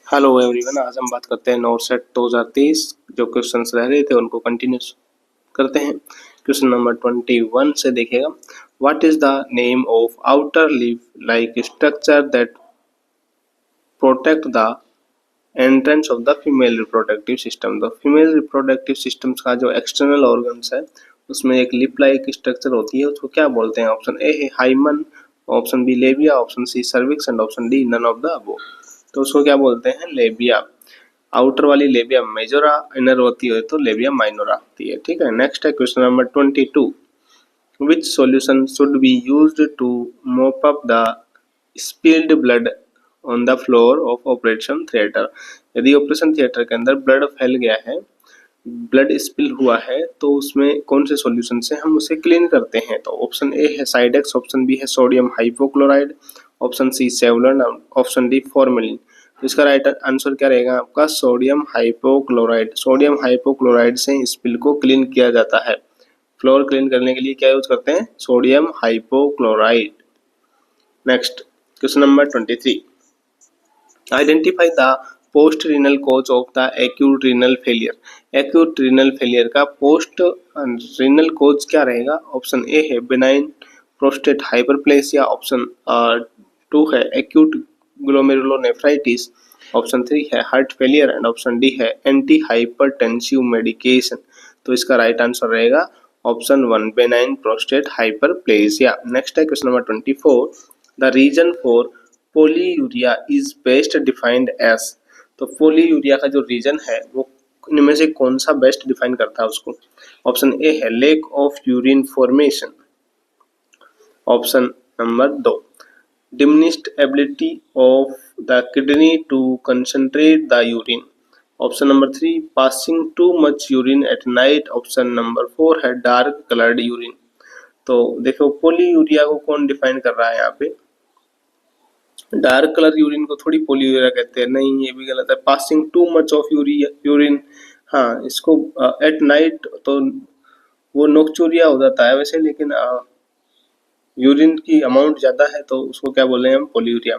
Hello everyone, आज हम बात करते हैं नोटसेट 2023 जो क्वेश्चंस रह रहे थे उनको कंटिन्यू करते हैं। क्वेश्चन नंबर 21 से देखिएगा, what is the name of outer leaf like structure that protect the entrance of the female reproductive system. तो फीमेल रिप्रोडक्टिव सिस्टम्स का जो एक्सटर्नल ऑर्गन्स है उसमें एक लिप लाइक स्ट्रक्चर होती है, उसको क्या बोलते हैं? ऑप्शन ए है hymen, option B labia, option C cervix and option D none of the above. तो उसको क्या बोलते हैं? लेबिया। आउटर वाली लेबिया मेजोरा, इनर होती है तो लेबिया माइनोरा होती है। ठीक है, नेक्स्ट है question number 22, which solution should be used to mop up the spilled blood on the floor of operation theatre. यदि ऑपरेशन थिएटर के अंदर ब्लड फैल गया है, ब्लड स्पिल हुआ है, तो उसमें कौन से सॉल्यूशन से हम उसे क्लीन करते हैं? तो ऑप्शन ए है साइडेक्स, ऑप्शन बी है sodium hypochlorite, option C Savlon, option D formalin. तो इसका राइट आंसर क्या रहेगा आपका? Sodium hypochlorite. सोडियम हाइपोक्लोराइड से स्पिल को क्लीन किया जाता है। फ्लोर क्लीन करने के लिए क्या यूज करते हैं? Sodium hypochlorite. Next question number 23, identify the post renal cause of the acute renal failure. Acute renal failure का पोस्ट रीनल कोज क्या रहेगा? ऑप्शन ए है बेनाइन प्रोस्टेट हाइपरप्लेसिया, ऑप्शन 2 है एक्यूट ग्लोमेरुलोनेफ्राइटिस, ऑप्शन 3 है heart failure and option D है anti hypertensive medication. तो इसका right answer रहेगा option 1 benign prostate hyperplasia. Next है question number 24, the reason for polyuria is best defined as. तो polyuria का जो रीजन है वो इनमें से कौन सा बेस्ट डिफाइन करता है उसको? ऑप्शन ए है lack of urine formation, option number 2 diminished ability of the kidney to concentrate the urine, option number 3 passing too much urine at night, option number 4 है डार्क कलर्ड यूरिन। तो देखो polyuria को कौन define कर रहा है यहाँ पे? डार्क कलर यूरिन को थोड़ी पोलीयूरिया कहते हैं, नहीं ये भी गलत है। Passing too much of urine, हाँ इसको एट नाइट तो वो नोक्चूरिया हो जाता है वैसे, लेकिन यूरिन की अमाउंट ज़्यादा है तो उसको क्या बोले हम? Polyuria.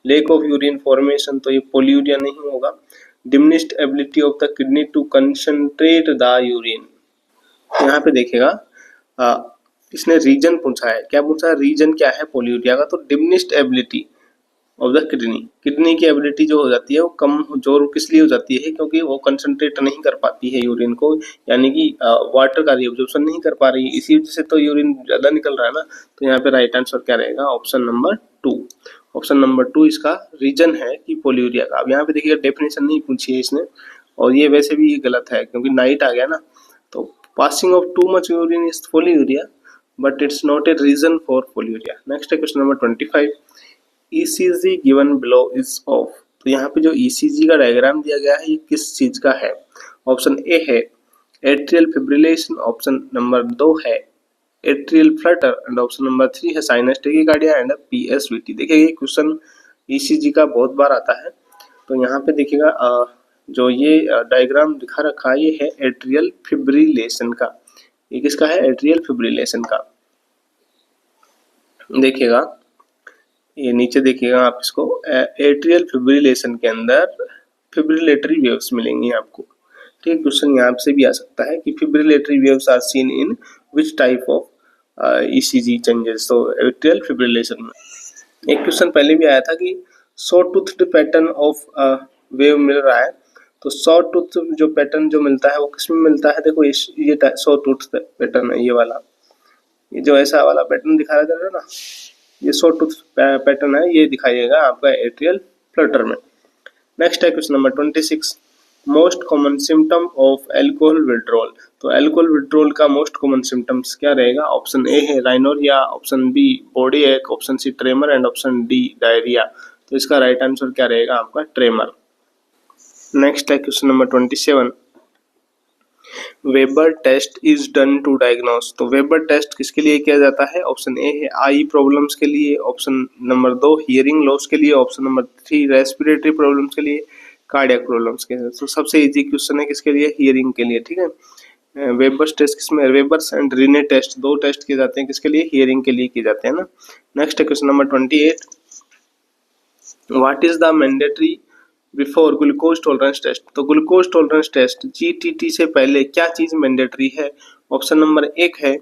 Lack of urine formation, तो ये पोलीयूरिया नहीं होगा। Diminished ability of the kidney to concentrate the urine, यहाँ पे देखिएगा इसने रीजन पूछा है। क्या पूछा है? रीजन क्या है पोलीयूरिया का? तो diminished ability of the kidney, kidney की एबिलिटी जो हो जाती है वो कम जो किस लिए हो जाती है? क्योंकि वो कंसंट्रेट नहीं कर पाती है यूरिन को, यानी कि वाटर का रिएब्जॉर्प्शन नहीं कर पा रही है, इसी वजह से तो यूरिन ज़्यादा निकल रहा है ना। तो यहाँ पे राइट आंसर क्या रहेगा? Option number 2। ऑप्शन नंबर 2 इसका रीजन है कि पोलीयूरिया का। अब यहाँ पे देखिएगा डेफिनेशन नहीं पूछी है इसने, और ये वैसे भी गलत है क्योंकि नाइट आ गया ना। तो passing off too much urine is polyuria but it's not a reason for polyuria. Next है question number 25, ECG given below is of. तो यहाँ पे जो ECG का डायग्राम दिया गया है ये किस चीज का है? ऑप्शन ए है एट्रियल फिब्रिलेशन, ऑप्शन नंबर 2 है atrial Flutter and option number 3 है साइनस टेकिकार्डिया एंड PSVT। देखिए ये क्वेश्चन ECG का बहुत बार आता है। तो यहाँ पे देखिएगा जो ये डायग्राम दिखा रखा है ये है एट्रियल फिब्रिलेशन का। ये किसका है? एट्रियल फिब्रिलेशन का। देखिएगा ये नीचे देखिएगा आप इसको, एट्रियल फिब्रिलेशन के अंदर फिब्रिलेटरी वेव्स मिलेंगी आपको। ठीक, क्वेश्चन यहाँ से भी आ सकता है कि fibrillatory waves are seen in which type of ECG changes. तो एट्रियल फिब्रिलेशन में एक क्वेश्चन पहले भी आया था कि saw toothed pattern of wave मिल रहा है। तो सॉ टूथ जो पैटर्न जो मिलता है वो किसमें मिलता है? देखो ये सॉ टूथ पैटर्न है, ये वाला, ये जो ऐसा वाला पैटर्न दिखा रहा था ना, ये सॉ टूथ पैटर्न है, ये दिखाइएगा आपका एट्रियल फ्लटर में। नेक्स्ट है question number 26, most common symptom of alcohol withdrawal. तो एल्कोहल विड्रॉल का मोस्ट कॉमन सिम्टम्स क्या रहेगा? ऑप्शन ए है rhinorrhoea, option B body ache, option C tremor and option D diarrhoea. तो इसका राइट आंसर क्या रहेगा आपका? ट्रेमर। नेक्स्ट है question number 27, Weber test is done to diagnose. तो वेबर टेस्ट किसके लिए किया जाता है? ऑप्शन ए है आई प्रॉब्लम्स के लिए, ऑप्शन नंबर 2 हियरिंग लॉस के लिए, ऑप्शन नंबर 3 रेस्पिरेटरी प्रॉब्लम्स के लिए, कार्डियक प्रॉब्लम्स के लिए। तो सबसे इजी क्वेश्चन है किसके लिए? हियरिंग के लिए। ठीक है, वेबर्स टेस्ट किसमें? वेबर्स एंड रिने टेस्ट, दो टेस्ट किए जाते हैं किसके लिए? हियरिंग के लिए किए जाते हैं ना। Next question number 28, what is the mandatory before glucose tolerance test. तो ग्लूकोज टॉलरेंस टेस्ट जीटीटी से पहले क्या चीज मैंडेटरी है? ऑप्शन नंबर 1 है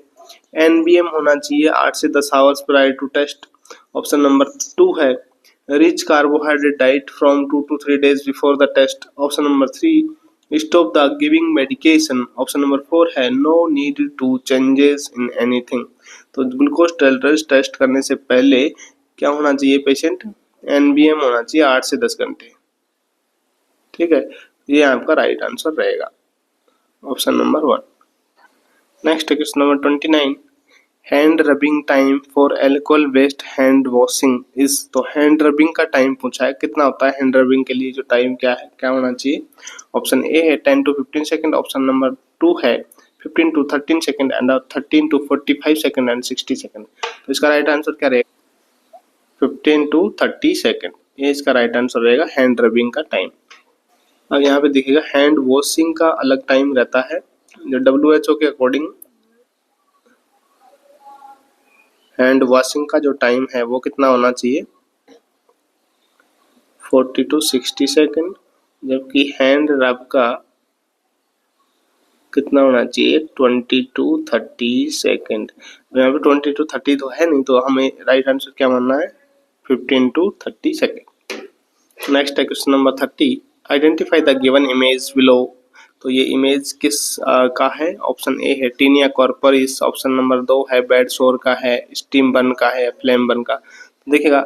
एनबीएम होना चाहिए 8 से 10 hours prior to test. Option number 2 है rich carbohydrate diet from 2 to 3 days before the test. Option number 3 stop the giving medication. Option number 4 है no need to changes in anything. तो glucose tolerance test करने से पहले क्या होना चाहिए patient? NBM होना चाहिए 8 से 10 घंटे। ठीक है, ये आपका राइट आंसर रहेगा option number 1। Next question number 29 hand rubbing time for alcohol based hand washing is. तो हैंड रबिंग का टाइम पूछा है, कितना होता है हैंड रबिंग के लिए जो टाइम क्या है, क्या होना चाहिए? ऑप्शन ए है 10 to 15 सेकंड। ऑप्शन नंबर 2 है 15 to 13 second and 13 to 45 second and 60 second. तो इसका राइट आंसर क्या रहेगा? 15 to 30 सेकंड, ये इसका राइट आंसर रहेगा हैंड रबिंग का टाइम। अब यहाँ पे देखिएगा हैंड वॉशिंग का अलग टाइम रहता है, जो WHO के अकॉर्डिंग हैंड वॉशिंग का जो टाइम है वो कितना होना चाहिए? 40 to 60 सेकंड, जबकि हैंड रब का कितना होना चाहिए? 20 to 30 सेकंड। यहाँ पे 20 to 30 तो है नहीं, तो हमें राइट आंसर क्या मानना है? 15 to 30 सेकंड। नेक्स्ट है question number 30 identify the given image below. तो ये इमेज किस का है? ऑप्शन ए है टीनिया कॉर्पोरिस। ऑप्शन नंबर 2 है बेड सोर का है, स्टीम बर्न का है, फ्लेम बर्न का। देखिएगा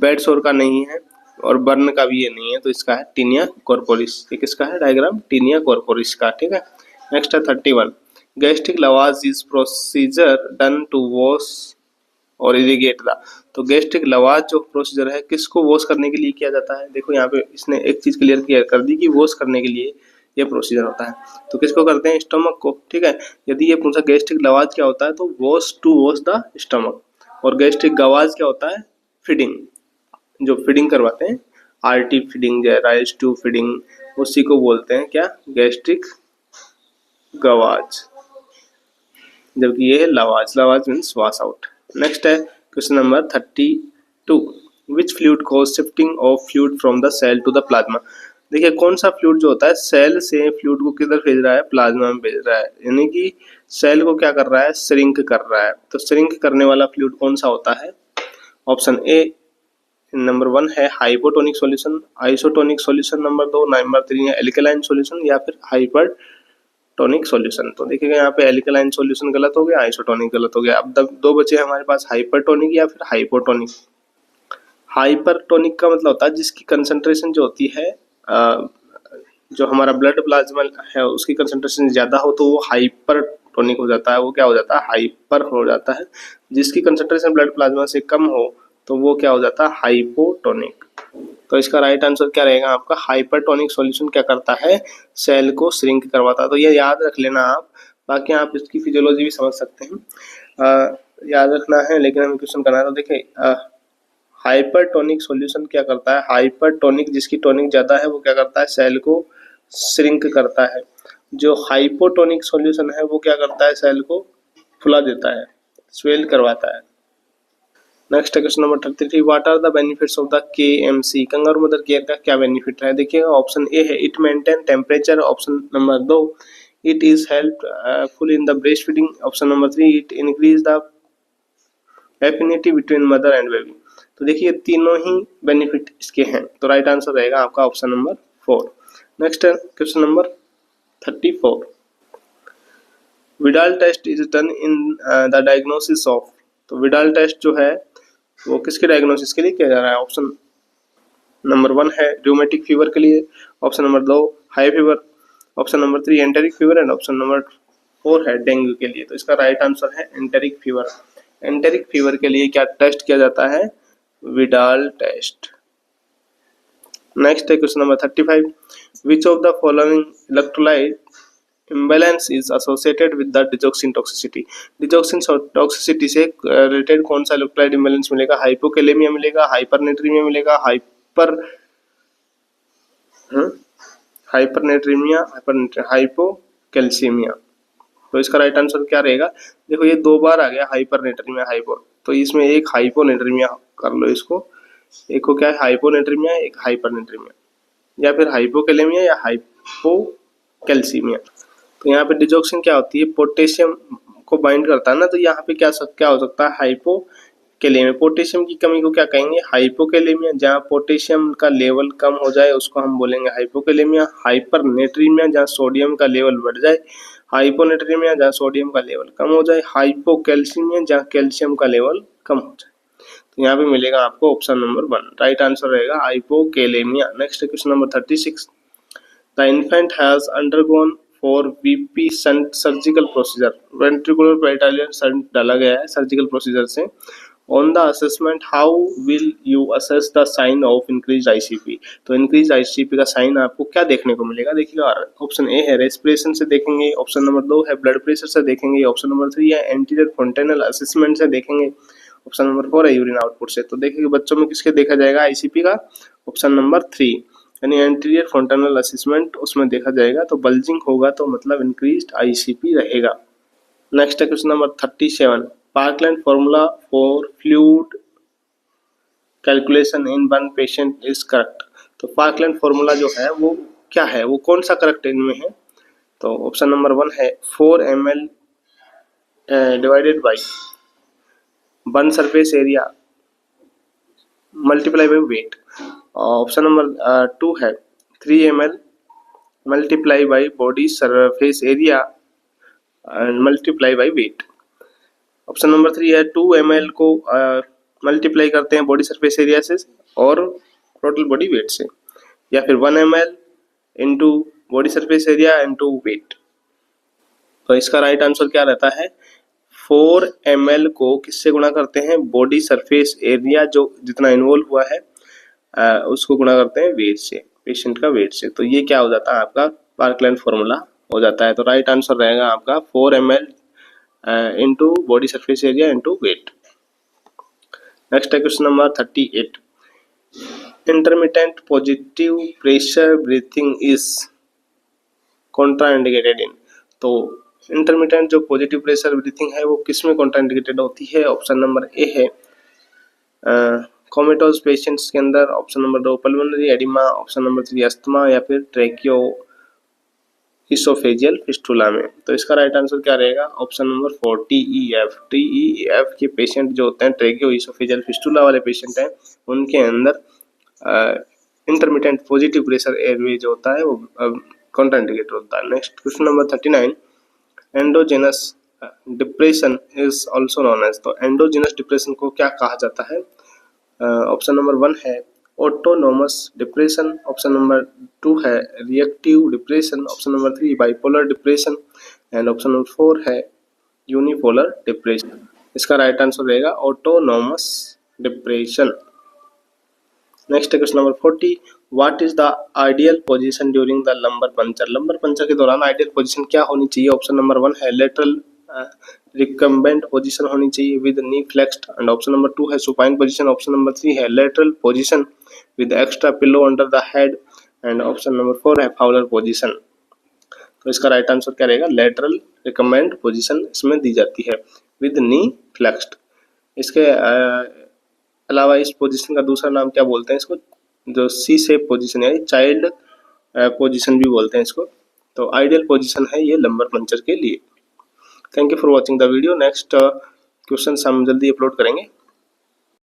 बेड सोर का नहीं है और बर्न का भी ये नहीं है, तो इसका है टीनिया कॉर्पोरिस। ये किसका है डायग्राम? टीनिया कॉर्पोरिस का। ठीक है, नेक्स्ट है 31 gastric lavage is procedure done to wash और इरिगेट द। तो गैस्ट्रिक लवाज जो प्रोसीजर है किसको वॉश करने के लिए किया जाता है? देखो यहाँ पे इसने एक चीज क्लियर कर दी कि वॉश करने के लिए ये प्रोसीजर होता है। तो किसको करते हैं? स्टमक को। ठीक है, यदि ये पूछा गैस्ट्रिक लवाज क्या होता है तो wash to wash the stomach. और गैस्ट्रिक गवाज क्या होता है? फीडिंग, जो फीडिंग करवाते हैं, आरटी फीडिंग या राइस टू फीडिंग, उसी को बोलते हैं क्या? Gastric gavage. जबकि ये है lavage, lavage means wash out. Next है question number 32 which fluid cause shifting of fluid from the cell to the plasma. देखिए कौन सा फ्लूइड जो होता है सेल से फ्लूइड को किधर भेज रहा है? प्लाज्मा में भेज रहा है, यानी कि सेल को क्या कर रहा है? श्रिंक कर रहा है। तो श्रिंक करने वाला फ्लूइड कौन सा होता है? ऑप्शन ए नंबर 1 है hypotonic solution, isotonic solution number 2, number 3 है एल्कलाइन सॉल्यूशन या फिर हाइपरटोनिक सॉल्यूशन। तो देखिएगा यहाँ पे एल्कलाइन सॉल्यूशन गलत हो गया, आइसोटोनिक गलत हो गया। अब दो बचे हमारे पास हाइपरटोनिक या फिर हाइपोटोनिक। हाइपरटोनिक का मतलब होता है जिसकी कंसंट्रेशन जो होती है जो हमारा ब्लड प्लाज्मा है उसकी कंसंट्रेशन ज़्यादा हो तो वो हाइपरटोनिक हो जाता है। वो क्या हो जाता है? हाइपर हो जाता है। जिसकी कंसंट्रेशन ब्लड प्लाज्मा से कम हो तो वो क्या हो जाता है? हाइपोटोनिक। तो इसका राइट आंसर क्या रहेगा आपका? हाइपरटोनिक सॉल्यूशन क्या करता है? सेल को श्रिंक करवाता है। तो ये याद रख लेना आप, बाकी आप इसकी फिजियोलॉजी भी समझ सकते हैं। याद रखना है लेकिन हमें क्वेश्चन करना है। तो देखिए हाइपरटोनिक सॉल्यूशन क्या करता है? हाइपरटोनिक जिसकी टोनिक ज़्यादा है वो क्या करता है? सेल को श्रिंक करता है। जो हाइपोटोनिक सॉल्यूशन है वो क्या करता है? सेल को फुला देता है, स्वेल करवाता है। Next question number 33 what are the benefits of the KMC kangaroo mother care का क्या बेनिफिट है? देखिएगा ऑप्शन ए है it maintain temperature. Option number 2 it is helpful in the breast feeding. Option number 3 it increase the affinity between mother and baby. तो देखिए तीनों ही benefit इसके हैं, तो राइट आंसर रहेगा आपका option number 4। Next question number 34 Widal test is done in the diagnosis of. तो Widal test जो है वो किसके डायग्नोसिस के लिए किया जा रहा है? ऑप्शन नंबर 1 है रूमेटिक फीवर के लिए, option number 2 high fever, option number 3 enteric fever and option number 4 है डेंगू के लिए। तो इसका राइट आंसर है एंटेरिक फीवर। एंटेरिक फीवर के लिए क्या टेस्ट किया जाता है? Widal test. नेक्स्ट है question number 35 which of the following electrolyte imbalance is associated with the digoxin toxicity। Digoxin toxicity से रिलेटेड कौन सा इलेक्ट्रोलाइट इम्बैलेंस मिलेगा? हाइपोकैलेमिया मिलेगा, हाइपरनेट्रीमिया मिलेगा, हाइपरनेट्रीमिया, हाइपोकैल्सीमिया। तो इसका राइट आंसर क्या रहेगा? देखो ये 2 बार आ गया हाइपरनेट्रीमिया हाइपो, तो इसमें एक हाइपोनेट्रीमिया कर लो इसको। एक को क्या है? हाइपोनेट्रीमिया, एक हाइपरनेट्रीमिया। या फिर हाइपोकैलेमिया या हाइपोकैल्सीमिया। तो यहाँ पे डिजॉक्सिन क्या होती है, पोटेशियम को बाइंड करता है ना, तो यहाँ पे क्या हो सकता है, हाइपोकैलेमिया। पोटेशियम की कमी को क्या कहेंगे, हाइपोकैलेमिया। जहाँ पोटेशियम का लेवल कम हो जाए उसको हम बोलेंगे हाइपोकैलेमिया। हाइपरनेट्रीमिया, जहाँ सोडियम का लेवल बढ़ जाए। हाइपोनेट्रीमिया, जहाँ सोडियम का लेवल कम हो जाए। हाइपोकैल्सीमिया, जहाँ कैल्शियम का लेवल कम हो जाए। तो यहाँ पे मिलेगा आपको ऑप्शन नंबर 1, राइट आंसर रहेगा hypokalemia. Next question number 36, the infant has undergone for VP shunt surgical procedure, ventricular peritoneal shunt डाला गया है सर्जिकल प्रोसीजर से। On the assessment how will you assess the sign of increase ICP. तो increase ICP का sign आपको क्या देखने को मिलेगा, देखिएगा। ऑप्शन ए है रेस्पिरेशन से देखेंगे, ऑप्शन नंबर 2 है ब्लड प्रेशर से देखेंगे, ऑप्शन नंबर 3 है एंटीरियर फोंटेनल असेसमेंट से देखेंगे, ऑप्शन नंबर 4 है यूरिन आउटपुट से। तो देखिए बच्चों में किसके देखा जाएगा आईसीपी का, ऑप्शन नंबर 3 यानी एंटीरियर फोंटेनल असेसमेंट, उसमें देखा जाएगा। तो बल्जिंग होगा तो मतलब इंक्रीज्ड आईसीपी रहेगा। नेक्स्ट है question number 37, parkland formula for fluid calculation in one patient is correct. तो पार्कलैंड फॉर्मूला जो है वो क्या है, वो कौन सा करेक्ट इनमें है। तो ऑप्शन नंबर 1 है 4 ml divided by 1 surface area multiply by wait. Option number 2 है 3 ml multiply by body surface area and multiply by wait. Option number 3 है 2 ml को मल्टीप्लाई करते हैं बॉडी सरफेस एरिया से और टोटल बॉडी वेट से, या फिर 1 ml into body surface area into wait. तो इसका राइट आंसर क्या रहता है, 4 ml को किससे गुणा करते हैं, बॉडी सरफेस एरिया जो जितना इन्वॉल्व हुआ है उसको गुणा करते हैं वेट से, पेशेंट का वेट से। तो ये क्या हो जाता है आपका पार्कलैंड फॉर्मूला हो जाता है। तो राइट आंसर रहेगा आपका 4 ml into body surface area into weight. Next है question number 38, intermittent positive pressure breathing is contraindicated in. तो इंटरमिटेंट जो पॉजिटिव प्रेशर ब्रीथिंग है वो किस में कॉन्ट्राइंडिकेटेड होती है। ऑप्शन नंबर ए है कोमेटोज पेशेंट्स के अंदर, option number 2 pulmonary oedema, option number 3 asthma, या फिर ट्रैकियो इसोफेजियल फिस्टुला में। तो इसका राइट आंसर क्या रहेगा, ऑप्शन नंबर 4 TEF। TEF के पेशेंट जो होते हैं ट्रैकियो इसोफेजियल फिस्टुला वाले पेशेंट हैं, उनके अंदर इंटरमिटेंट पॉजिटिव प्रेशर एयरवे जो होता है वो कॉन्ट्राइंडिकेटेड होता है। Next question number 39, endogenous depression is also known as. तो एंडोजेनस डिप्रेशन को क्या कहा जाता है। ऑप्शन नंबर 1 है ऑटोनोमस डिप्रेशन, ऑप्शन नंबर 2 है reactive depression, option number 3 bipolar depression and option number 4 है यूनिपोलर डिप्रेशन। इसका राइट आंसर रहेगा autonomous depression. Next question number 40, what is the ideal position during the lumbar puncture. Lumbar puncture के दौरान ideal position क्या होनी चाहिए। Option number 1 है lateral recumbent position होनी चाहिए with knee flexed, and option number 2 है सुपाइन पोजीशन, ऑप्शन नंबर 3 है lateral position with extra pillow under the head, and option number 4 है फाउलर पोजीशन। तो इसका राइट आंसर क्या रहेगा, लेटरल रिकम्बेंट पोजीशन इसमें दी जाती है विद नी फ्लेक्स्ड। इसके अलावा इस पोजीशन का दूसरा नाम क्या बोलते हैं इसको, जो सी शेप पोजीशन है, चाइल्ड पोजीशन भी बोलते हैं इसको। तो आइडियल पोजीशन है ये लंबर पंचर के लिए। Thank you for watching the video. Next question हम जल्दी अपलोड करेंगे।